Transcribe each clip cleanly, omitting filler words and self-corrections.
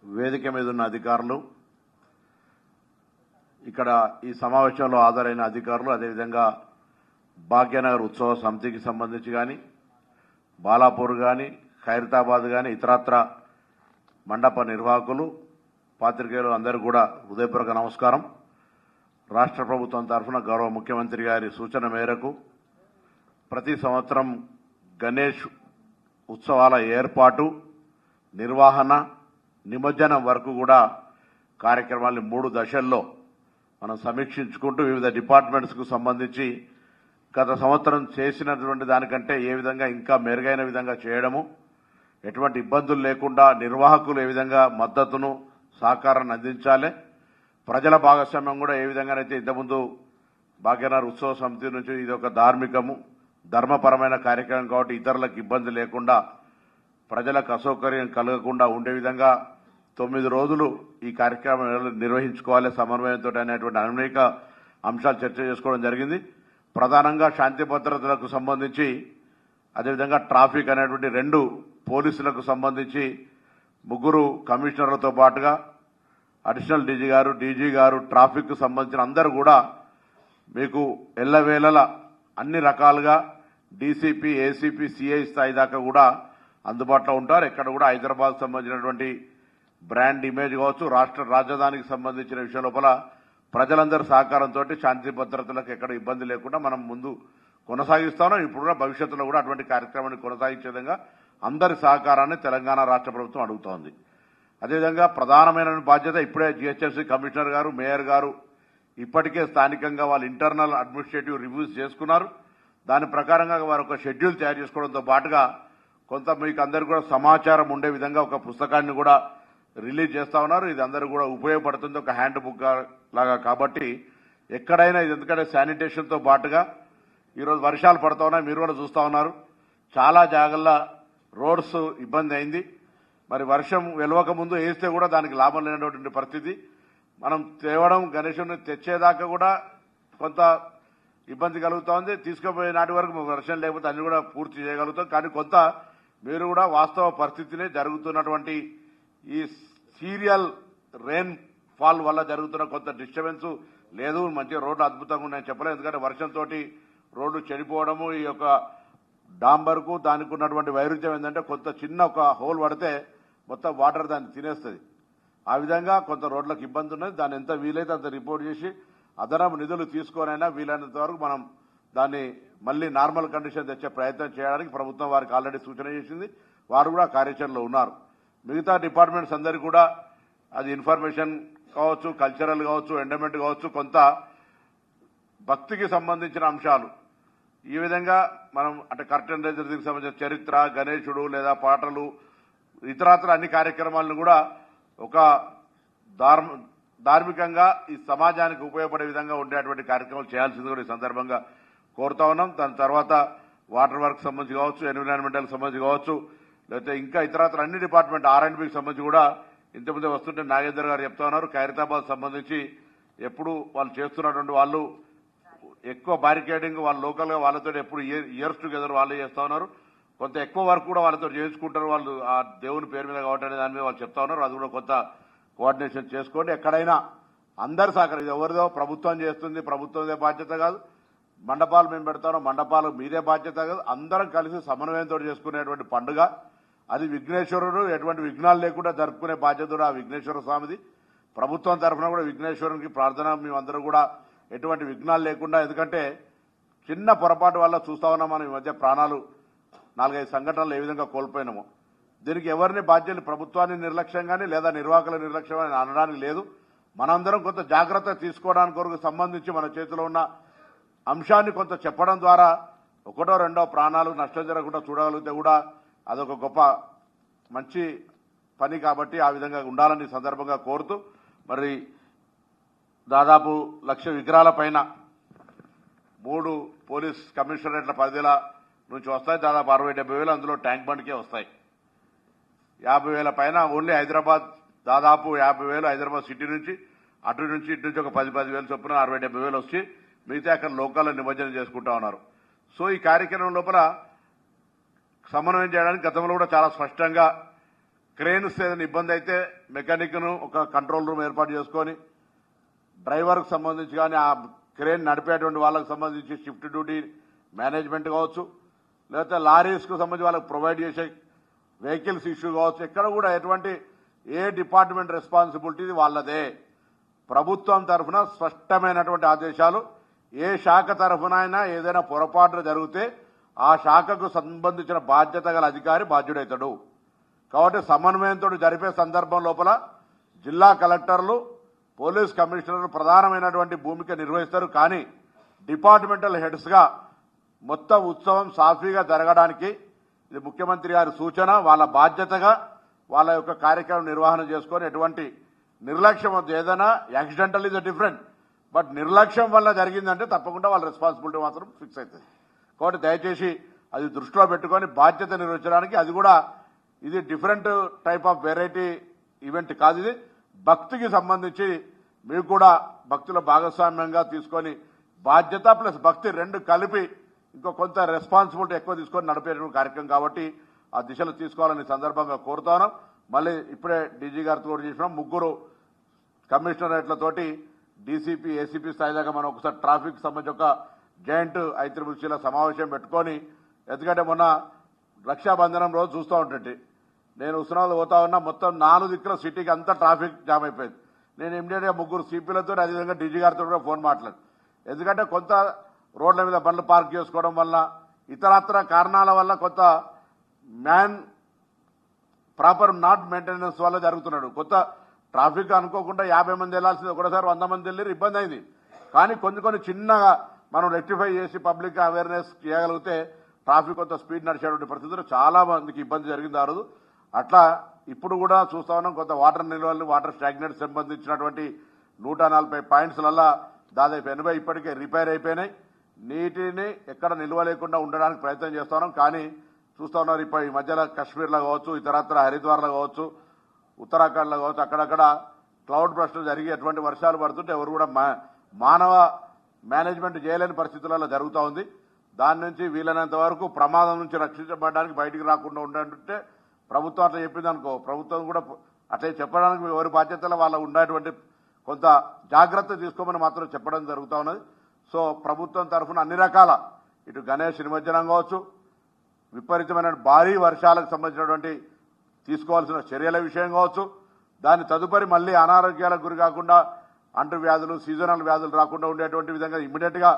వేదిక మీద ఉన్న అధికారులు, ఇక్కడ ఈ సమావేశంలో హాజరైన అధికారులు, అదేవిధంగా భాగ్యనగర్ ఉత్సవ సమితికి సంబంధించి కానీ, బాలాపూర్ కానీ, ఖైరతాబాద్ కానీ, ఇతరత్ర మండప నిర్వాహకులు, పాత్రికేయులు అందరూ కూడా హృదయపూర్వక నమస్కారం. రాష్ట్ర ప్రభుత్వం తరఫున గౌరవ ముఖ్యమంత్రి గారి సూచన మేరకు ప్రతి సంవత్సరం గణేష్ ఉత్సవాల ఏర్పాటు, నిర్వహణ, నిమజ్జనం వరకు కూడా కార్యక్రమాన్ని 3 దశల్లో మనం సమీక్షించుకుంటూ వివిధ డిపార్ట్మెంట్స్ కు సంబంధించి గత సంవత్సరం చేసినటువంటి దానికంటే ఏ విధంగా ఇంకా మెరుగైన విధంగా చేయడము, ఎటువంటి ఇబ్బందులు లేకుండా నిర్వాహకులు ఏ విధంగా మద్దతును సహకారాన్ని అందించాలి, ప్రజల భాగస్వామ్యం కూడా ఏ విధంగానైతే ఇంతకుముందు భాగ్యనగర్ ఉత్సవ సమితి నుంచి ఇది ఒక ధర్మపరమైన కార్యక్రమం కాబట్టి ఇతరులకు ఇబ్బంది లేకుండా ప్రజలకు అసౌకర్యం కలగకుండా ఉండే విధంగా 9 రోజులు ఈ కార్యక్రమం నిర్వహించుకోవాలి సమన్వయంతో అనేటువంటి అనేక అంశాలు చర్చ చేసుకోవడం జరిగింది. ప్రధానంగా శాంతి భద్రతలకు సంబంధించి, అదేవిధంగా ట్రాఫిక్ అనేటువంటి 2 పోలీసులకు సంబంధించి 3 కమిషనర్లతో పాటుగా అడిషనల్ డీజీ గారు ట్రాఫిక్ కు సంబంధించిన అందరూ కూడా మీకు ఎల్లవేళల అన్ని రకాలుగా డీసీపీ, ఏసీపీ, సిఐ స్థాయి దాకా కూడా అందుబాటులో ఉంటారు. ఎక్కడ కూడా హైదరాబాద్ సంబంధించినటువంటి బ్రాండ్ ఇమేజ్ కావచ్చు, రాష్ట్ర రాజధానికి సంబంధించిన విషయం లోపల ప్రజలందరి సహకారంతో శాంతి భద్రతలకు ఎక్కడ ఇబ్బంది లేకుండా మనం ముందు కొనసాగిస్తాం. ఇప్పుడు కూడా భవిష్యత్తులో కూడా అటువంటి కార్యక్రమాన్ని కొనసాగించే విధంగా అందరి సహకారాన్ని తెలంగాణ రాష్ట్ర ప్రభుత్వం అడుగుతోంది. అదేవిధంగా ప్రధానమైన బాధ్యత ఇప్పుడే జీహెచ్ఎంసీ కమిషనర్ గారు, మేయర్ గారు ఇప్పటికే స్థానికంగా వాళ్ళు ఇంటర్నల్ అడ్మినిస్ట్రేటివ్ రివ్యూస్ చేసుకున్నారు. దాని ప్రకారంగా వారు ఒక షెడ్యూల్ తయారు చేసుకోవడంతో పాటుగా కొంత మీకు అందరికీ కూడా సమాచారం ఉండే విధంగా ఒక పుస్తకాన్ని కూడా రిలీజ్ చేస్తా ఉన్నారు. ఇది అందరూ కూడా ఉపయోగపడుతుంది, ఒక హ్యాండ్ బుక్ లాగా. కాబట్టి ఎక్కడైనా ఇది ఎందుకంటే శానిటేషన్ తో పాటుగా ఈరోజు వర్షాలు పడుతూ ఉన్నాయి, మీరు కూడా చూస్తా ఉన్నారు. చాలా జాగల్లో రోడ్స్ ఇబ్బంది అయింది. మరి వర్షం వెలవక ముందు వేస్తే కూడా దానికి లాభం లేనటువంటి పరిస్థితి. మనం తేవడం గణేశుని తెచ్చేదాకా కూడా కొంత ఇబ్బంది కలుగుతోంది. తీసుకుపోయే నాటి వరకు వర్షం లేకపోతే అన్ని కూడా పూర్తి చేయగలుగుతాం. కానీ కొంత మీరు కూడా వాస్తవ పరిస్థితిని జరుగుతున్నటువంటి ఈ సీరియల్ రెయిన్ ఫాల్ వల్ల జరుగుతున్న కొంత డిస్టర్బెన్స్ లేదు. మంచిగా రోడ్డు అద్భుతంగా ఉన్నాయని చెప్పలేదు. ఎందుకంటే వర్షంతో రోడ్డు చెడిపోవడము, ఈ యొక్క డాంబర్కు దానికి ఉన్నటువంటి వైరుధ్యం ఏంటంటే కొంత చిన్న ఒక హోల్ పడితే మొత్తం వాటర్ దాన్ని తినేస్తుంది. ఆ విధంగా కొంత రోడ్లకు ఇబ్బంది ఉన్నది. దాన్ని ఎంత వీలైతే అంత రిపోర్ట్ చేసి అదనపు నిధులు తీసుకోనైనా వీలైనంత వరకు మనం దాన్ని మళ్లీ నార్మల్ కండిషన్ తెచ్చే ప్రయత్నం చేయడానికి ప్రభుత్వం వారికి ఆల్రెడీ సూచన చేసింది. వారు కూడా కార్యాచరణలో ఉన్నారు. మిగతా డిపార్ట్మెంట్స్ అందరికీ కూడా అది ఇన్ఫర్మేషన్ కావచ్చు, కల్చరల్ కావచ్చు, ఎండోమెంట్ కావచ్చు, కొంత భక్తికి సంబంధించిన అంశాలు ఈ విధంగా మనం అంటే కర్టెన్ రైజర్కి సంబంధించిన చరిత్ర, గణేశుడు లేదా పాటలు, ఇతరత్ర అన్ని కార్యక్రమాలను కూడా ఒక ధార్మికంగా ఈ సమాజానికి ఉపయోగపడే విధంగా ఉండేటువంటి కార్యక్రమాలు చేయాల్సింది కూడా ఈ సందర్భంగా కోరుతా ఉన్నాం. దాని తర్వాత వాటర్ వర్క్ సంబంధించి కావచ్చు, ఎన్విరాన్మెంటల్ సంబంధించి కావచ్చు, లేకపోతే ఇంకా ఇతరత్ర అన్ని డిపార్ట్మెంట్ R&Bకి సంబంధించి కూడా ఇంతకుముందే వస్తుంటే నాగేందర్ గారు చెప్తా ఉన్నారు. ఖైరతాబాద్ సంబంధించి ఎప్పుడు వాళ్ళు చేస్తున్నటువంటి వాళ్ళు ఎక్కువ బారికేడింగ్ వాళ్ళు లోకల్ గా వాళ్ళతో ఎప్పుడు ఇయర్స్ టుగెదర్ వాళ్ళే చేస్తా ఉన్నారు. కొంత ఎక్కువ వర్క్ కూడా వాళ్ళతో చేయించుకుంటారు వాళ్ళు ఆ దేవుని పేరు మీద కాబట్టి దాని మీద వాళ్ళు చెప్తా ఉన్నారు. అది కూడా కొంత కోఆర్డినేషన్ చేసుకోండి. ఎక్కడైనా అందరి సహకారం, ఇది ఎవరిదో ప్రభుత్వం చేస్తుంది, ప్రభుత్వందే బాధ్యత కాదు. మండపాలు మేము పెడతాం, మండపాలు మీదే బాధ్యత కాదు. అందరం కలిసి సమన్వయంతో చేసుకునేటువంటి పండుగ అది. విఘ్నేశ్వరుడు ఎటువంటి విఘ్నాలు లేకుండా జరుపుకునే బాధ్యత కూడా ఆ విఘ్నేశ్వర స్వామిది. ప్రభుత్వం తరఫున కూడా విఘ్నేశ్వరునికి ప్రార్థన, మేమందరూ కూడా ఎటువంటి విఘ్నాలు లేకుండా. ఎందుకంటే చిన్న పొరపాటు వల్ల చూస్తా ఉన్నాం మనం ఈ మధ్య ప్రాణాలు 4-5 సంఘటనలు ఏ విధంగా కోల్పోయినామో. దీనికి ఎవరిని బాధ్యులు, ప్రభుత్వాన్ని నిర్లక్ష్యం కానీ లేదా నిర్వాహకుల నిర్లక్ష్యం అని అనడానికి లేదు. మనందరం కొంత జాగ్రత్త తీసుకోవడానికి కొరకు సంబంధించి మన చేతిలో ఉన్న అంశాన్ని కొంత చెప్పడం ద్వారా 1, 2 ప్రాణాలు నష్టం జరగకుండా చూడగలిగితే కూడా అదొక గొప్ప మంచి పని. కాబట్టి ఆ విధంగా ఉండాలని సందర్భంగా కోరుతూ, మరి దాదాపు 1,00,000 విగ్రహాల పైన 3 పోలీస్ కమిషనరేట్ల పరిధిల నుంచి వస్తాయి. దాదాపు 60-70 వేలు అందులో ట్యాంక్ బండ్కే వస్తాయి. 50,000 పైన ఓన్లీ హైదరాబాద్, దాదాపు 50,000 హైదరాబాద్ సిటీ నుంచి, అటు నుంచి ఇటు నుంచి ఒక 10-10 వేలు చొప్పున 60-70 వేలు వచ్చి మిగతా అక్కడ లోకల్లో నిమజ్జనం చేసుకుంటా ఉన్నారు. సో ఈ కార్యక్రమం లోపల సమన్వయం చేయడానికి గతంలో కూడా చాలా స్పష్టంగా క్రేన్స్ ఏదైనా ఇబ్బంది అయితే మెకానిక్ ను ఒక కంట్రోల్ రూమ్ ఏర్పాటు చేసుకొని డ్రైవర్ కు సంబంధించి కానీ ఆ క్రేన్ నడిపేటువంటి వాళ్ళకు సంబంధించి షిఫ్ట్ డ్యూటీ మేనేజ్మెంట్ కావచ్చు, లేకపోతే లారీస్ కు సంబంధించి వాళ్ళకి ప్రొవైడ్ చేసే వెహికల్స్ ఇష్యూ కావచ్చు, ఎక్కడ కూడా ఎటువంటి ఏ డిపార్ట్మెంట్ రెస్పాన్సిబిలిటీ వాళ్ళదే. ప్రభుత్వం తరఫున స్పష్టమైనటువంటి ఆదేశాలు, ఏ శాఖ తరఫునైనా ఏదైనా పొరపాట్లు జరిగితే ఆ శాఖకు సంబంధించిన బాధ్యత గల అధికారి బాధ్యుడవుతాడు. కాబట్టి సమన్వయంతో జరిపే సందర్భం లోపల జిల్లా కలెక్టర్లు, పోలీస్ కమిషనర్లు ప్రధానమైనటువంటి భూమిక నిర్వహిస్తారు. కానీ డిపార్ట్మెంటల్ హెడ్స్ గా మొత్తం ఉత్సవం సాఫీగా జరగడానికి ఇది ముఖ్యమంత్రి గారి సూచన. వాళ్ళ బాధ్యతగా వాళ్ళ యొక్క కార్యక్రమం నిర్వహణ చేసుకొని ఎటువంటి నిర్లక్ష్యం వద్దు. ఏదైనా యాక్సిడెంటల్ ఇస్ డిఫరెంట్, బట్ నిర్లక్ష్యం వల్ల జరిగిందంటే తప్పకుండా వాళ్ళ రెస్పాన్సిబిలిటీ మాత్రం ఫిక్స్ అవుతుంది. కాబట్టి దయచేసి అది దృష్టిలో పెట్టుకొని బాధ్యత నిర్వహించడానికి, అది కూడా ఇది different type of variety event కాదు. ఇది భక్తికి సంబంధించి మీకు కూడా భక్తుల భాగస్వామ్యంగా తీసుకొని బాధ్యత ప్లస్ భక్తి రెండు కలిపి ఇంకో కొంత రెస్పాన్సిబిలిటీ ఎక్కువ తీసుకొని నడిపేటువంటి కార్యక్రమం కాబట్టి ఆ దిశలో తీసుకోవాలని సందర్భంగా కోరుతాను. మళ్ళీ ఇప్పుడే డీజీ గారితో కూడా చేసినాం. ముగ్గురు కమిషనరేట్లతోటి డీసీపీ, ఏసీపీ స్థాయి దాకా మనం ఒకసారి ట్రాఫిక్ సంబంధించి ఒక జాయింట్ ఐత్రిబుల్సీల సమావేశం పెట్టుకొని, ఎందుకంటే మొన్న రక్షాబంధనం రోజు చూస్తూ ఉంటుంటే నేను ఉస్మానాబాద్ పోతా ఉన్నా, మొత్తం 4 దిక్కుల సిటీకి అంతా ట్రాఫిక్ జామ్ అయిపోయింది. నేను ఇమీడియట్ గా ముగ్గురు సిపిలతో అదేవిధంగా డీజీ గారితో కూడా ఫోన్ మాట్లాడు. ఎందుకంటే కొంత రోడ్ల మీద బండ్లు పార్క్ చేసుకోవడం వల్ల, ఇతరత్ర కారణాల వల్ల కొంత మ్యాన్ ప్రాపర్ నాట్ మెయింటెనెన్స్ వల్ల జరుగుతున్నాడు. కొత్త ట్రాఫిక్ అనుకోకుండా 50 మంది వెళ్లాల్సింది ఒకటేసారి 100 మంది వెళ్ళి ఇబ్బంది అయింది. కానీ కొన్ని చిన్నగా మనం రెక్టిఫై చేసి పబ్లిక్ అవేర్నెస్ చేయగలిగితే ట్రాఫిక్ కొంత స్పీడ్ నడిచేటువంటి పరిస్థితుల్లో చాలా మందికి ఇబ్బంది జరిగింది ఆ రోజు. అట్లా ఇప్పుడు కూడా చూస్తా ఉన్నాం. కొంత వాటర్ నిల్వలు, వాటర్ స్టాగ్నెట్ సంబంధించినటువంటి 140 పాయింట్స్లల్లా దాదాపు 80 ఇప్పటికే రిపేర్ అయిపోయినాయి. నీటిని ఎక్కడ నిల్వ లేకుండా ఉండడానికి ప్రయత్నం చేస్తా ఉన్నాం. కానీ చూస్తా ఉన్నారు ఇప్పుడు ఈ మధ్యలో కశ్మీర్లో కావచ్చు, ఇతరత్ర హరిద్వార్లో కావచ్చు, ఉత్తరాఖండ్లో కావచ్చు, అక్కడక్కడ క్లౌడ్ బర్స్ట్ జరిగి ఎటువంటి వర్షాలు పడుతుంటే ఎవరు కూడా మానవ మేనేజ్మెంట్ చేయలేని పరిస్థితులలో జరుగుతూ ఉంది. దాని నుంచి వీలైనంత వరకు ప్రమాదం నుంచి రక్షించబడడానికి బయటికి రాకుండా ఉండాలంటే ప్రభుత్వం అట్లా చెప్పింది అనుకో, ప్రభుత్వం కూడా అట్లా చెప్పడానికి ఎవరి బాధ్యతలో వాళ్ళ ఉండేటువంటి కొంత జాగ్రత్త తీసుకోమని మాత్రం చెప్పడం జరుగుతూ ఉన్నది. సో ప్రభుత్వం తరఫున అన్ని రకాల ఇటు గణేష్ నిమజ్జనం కావచ్చు, విపరీతమైన భారీ వర్షాలకు సంబంధించినటువంటి తీసుకోవాల్సిన చర్యల విషయం కావచ్చు, దాని తదుపరి మళ్లీ అనారోగ్యాలకు గురి కాకుండా అంటు వ్యాధులు, సీజనల్ వ్యాధులు రాకుండా ఉండేటువంటి విధంగా ఇమ్మీడియట్ గా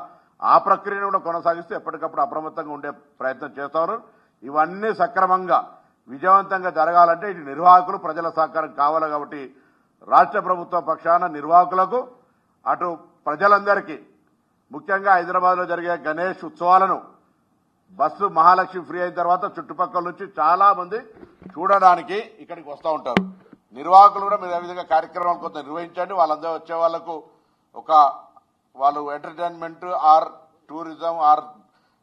ఆ ప్రక్రియను కూడా కొనసాగిస్తూ ఎప్పటికప్పుడు అప్రమత్తంగా ఉండే ప్రయత్నం చేస్తారు. ఇవన్నీ సక్రమంగా విజయవంతంగా జరగాలంటే ఇటు నిర్వాహకులు, ప్రజల సహకారం కావాలి. కాబట్టి రాష్ట్ర ప్రభుత్వ పక్షాన నిర్వాహకులకు, అటు ప్రజలందరికీ, ముఖ్యంగా హైదరాబాద్ లో జరిగే గణేష్ ఉత్సవాలను బస్సు మహాలక్ష్మి ఫ్రీ అయిన తర్వాత చుట్టుపక్కల నుంచి చాలా మంది చూడడానికి ఇక్కడికి వస్తూ ఉంటారు. నిర్వాహకులు కూడా మీరు ఏ విధంగా కార్యక్రమాలు కొంత నిర్వహించండి. వాళ్ళందరూ వచ్చే వాళ్లకు ఒక వాళ్ళు entertainment or tourism or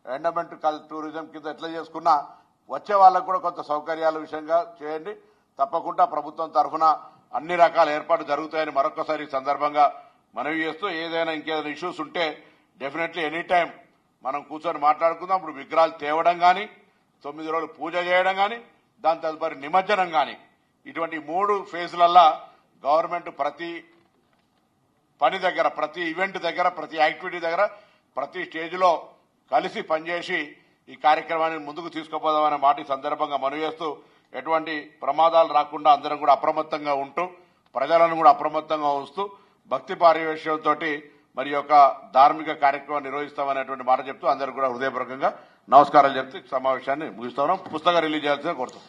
endowment tourism కింద ఎట్లా చేసుకున్నా వచ్చే వాళ్ళకు కూడా కొంత సౌకర్యాల విషయంగా చేయండి. తప్పకుండా ప్రభుత్వం తరఫున అన్ని రకాల ఏర్పాట్లు జరుగుతాయని మరొకసారి సందర్భంగా మనవి చేస్తూ, ఏదైనా ఇంకేదైనా ఇష్యూస్ ఉంటే డెఫినెట్లీ ఎనీ టైం మనం కూర్చొని మాట్లాడుకుందాం. ఇప్పుడు విగ్రహాలు తేవడం కానీ, 9 రోజులు పూజ చేయడం కానీ, దాని తదుపరి నిమజ్జనం కానీ, ఇటువంటి 3 ఫేజ్లల్లా గవర్నమెంట్ ప్రతి పని దగ్గర, ప్రతి ఈవెంట్ దగ్గర, ప్రతి యాక్టివిటీ దగ్గర, ప్రతి స్టేజ్లో కలిసి పనిచేసి ఈ కార్యక్రమాన్ని ముందుకు తీసుకుపోదామనే మాట ఈ సందర్భంగా మనవి చేస్తూ, ఎటువంటి ప్రమాదాలు రాకుండా అందరం కూడా అప్రమత్తంగా ఉంటూ, ప్రజలను కూడా అప్రమత్తంగా ఉంచుతూ, భక్తి పారివేశంతో మరి యొక్క ధార్మిక కార్యక్రమాన్ని నిర్వహిస్తామనేటువంటి మాట చెప్తూ అందరూ కూడా హృదయపూర్వకంగా నమస్కారాలు చెప్తూ సమావేశాన్ని ముగిస్తా ఉన్నాం. పుస్తకం రిలీజ్ చేయాల్సిందిగా కోరుతాం.